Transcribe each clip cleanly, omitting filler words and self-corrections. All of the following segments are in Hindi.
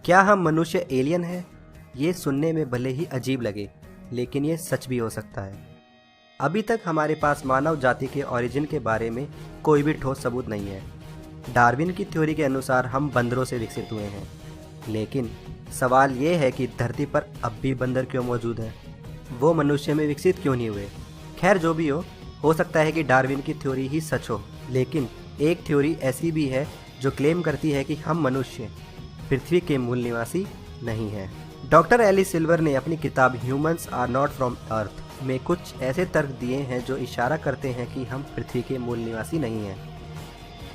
क्या हम मनुष्य एलियन हैं? ये सुनने में भले ही अजीब लगे, लेकिन ये सच भी हो सकता है। अभी तक हमारे पास मानव जाति के ओरिजिन के बारे में कोई भी ठोस सबूत नहीं है। डार्विन की थ्योरी के अनुसार हम बंदरों से विकसित हुए हैं, लेकिन सवाल ये है कि धरती पर अब भी बंदर क्यों मौजूद हैं? वो मनुष्य में विकसित क्यों नहीं हुए? खैर, जो भी हो सकता है कि डार्विन की थ्योरी ही सच हो, लेकिन एक थ्योरी ऐसी भी है जो क्लेम करती है कि हम मनुष्य पृथ्वी के मूल निवासी नहीं हैं। डॉक्टर एलिस सिल्वर ने अपनी किताब ह्यूमंस आर नॉट फ्रॉम अर्थ में कुछ ऐसे तर्क दिए हैं जो इशारा करते हैं कि हम पृथ्वी के मूल निवासी नहीं हैं।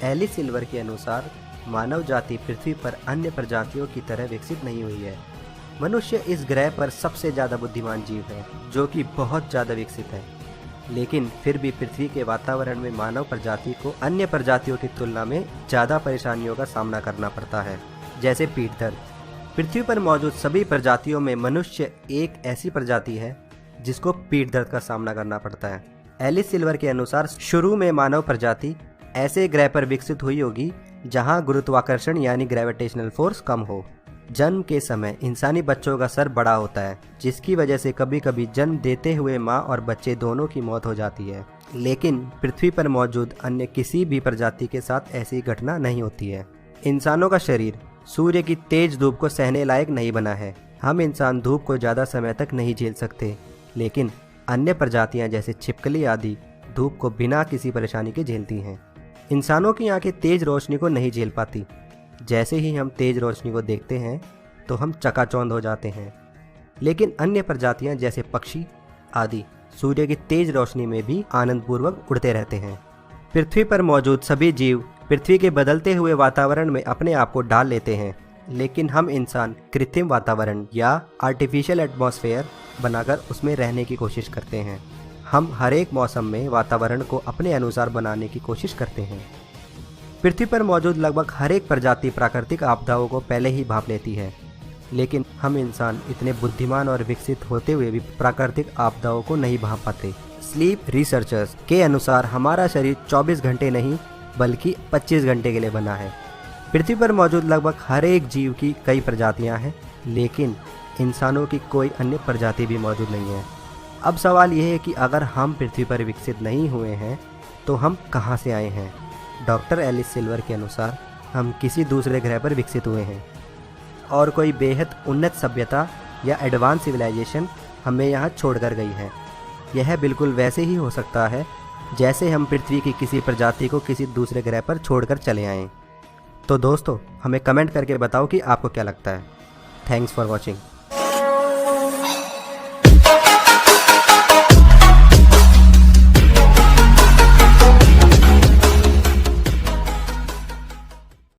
एलिस सिल्वर के अनुसार मानव जाति पृथ्वी पर अन्य प्रजातियों की तरह विकसित नहीं हुई है। मनुष्य इस ग्रह पर सबसे ज़्यादा बुद्धिमान जीव है, जो कि बहुत ज़्यादा विकसित है, लेकिन फिर भी पृथ्वी के वातावरण में मानव प्रजाति को अन्य प्रजातियों की तुलना में ज़्यादा परेशानियों का सामना करना पड़ता है, जैसे पीठ दर्द। पृथ्वी पर मौजूद सभी प्रजातियों में मनुष्य एक ऐसी प्रजाति है जिसको पीठ दर्द का सामना करना पड़ता है। एलिस सिल्वर के अनुसार शुरू में मानव प्रजाति ऐसे ग्रह पर विकसित हुई होगी जहां गुरुत्वाकर्षण यानी ग्रेविटेशनल फोर्स कम हो। जन्म के समय इंसानी बच्चों का सर बड़ा होता है, जिसकी वजह से कभी कभी जन्म देते हुए माँ और बच्चे दोनों की मौत हो जाती है। लेकिन पृथ्वी पर मौजूद अन्य किसी भी प्रजाति के साथ ऐसी घटना नहीं होती है। इंसानों का शरीर सूर्य की तेज धूप को सहने लायक नहीं बना है। हम इंसान धूप को ज़्यादा समय तक नहीं झेल सकते, लेकिन अन्य प्रजातियां जैसे छिपकली आदि धूप को बिना किसी परेशानी के झेलती हैं। इंसानों की आंखें तेज रोशनी को नहीं झेल पाती। जैसे ही हम तेज रोशनी को देखते हैं तो हम चकाचौंध हो जाते हैं, लेकिन अन्य प्रजातियां जैसे पक्षी आदि सूर्य की तेज रोशनी में भी आनंदपूर्वक उड़ते रहते हैं। पृथ्वी पर मौजूद सभी जीव पृथ्वी के बदलते हुए वातावरण में अपने आप को ढाल लेते हैं, लेकिन हम इंसान कृत्रिम वातावरण या आर्टिफिशियल एटमॉस्फेयर बनाकर उसमें रहने की कोशिश करते हैं। हम हर एक मौसम में वातावरण को अपने अनुसार बनाने की कोशिश करते हैं। पृथ्वी पर मौजूद लगभग हर एक प्रजाति प्राकृतिक आपदाओं को पहले ही भांप लेती है, लेकिन हम इंसान इतने बुद्धिमान और विकसित होते हुए भी प्राकृतिक आपदाओं को नहीं भांप पाते। स्लीप रिसर्चर्स के अनुसार हमारा शरीर 24 घंटे नहीं बल्कि 25 घंटे के लिए बना है। पृथ्वी पर मौजूद लगभग हर एक जीव की कई प्रजातियां हैं, लेकिन इंसानों की कोई अन्य प्रजाति भी मौजूद नहीं है। अब सवाल यह है कि अगर हम पृथ्वी पर विकसित नहीं हुए हैं तो हम कहां से आए हैं? डॉक्टर एलिस सिल्वर के अनुसार हम किसी दूसरे ग्रह पर विकसित हुए हैं और कोई बेहद उन्नत सभ्यता या एडवांस सिविलाइजेशन हमें यहाँ छोड़कर गई है। यह बिल्कुल वैसे ही हो सकता है जैसे हम पृथ्वी की किसी प्रजाति को किसी दूसरे ग्रह पर छोड़कर चले आएं। तो दोस्तों, हमें कमेंट करके बताओ कि आपको क्या लगता है। Thanks for watching.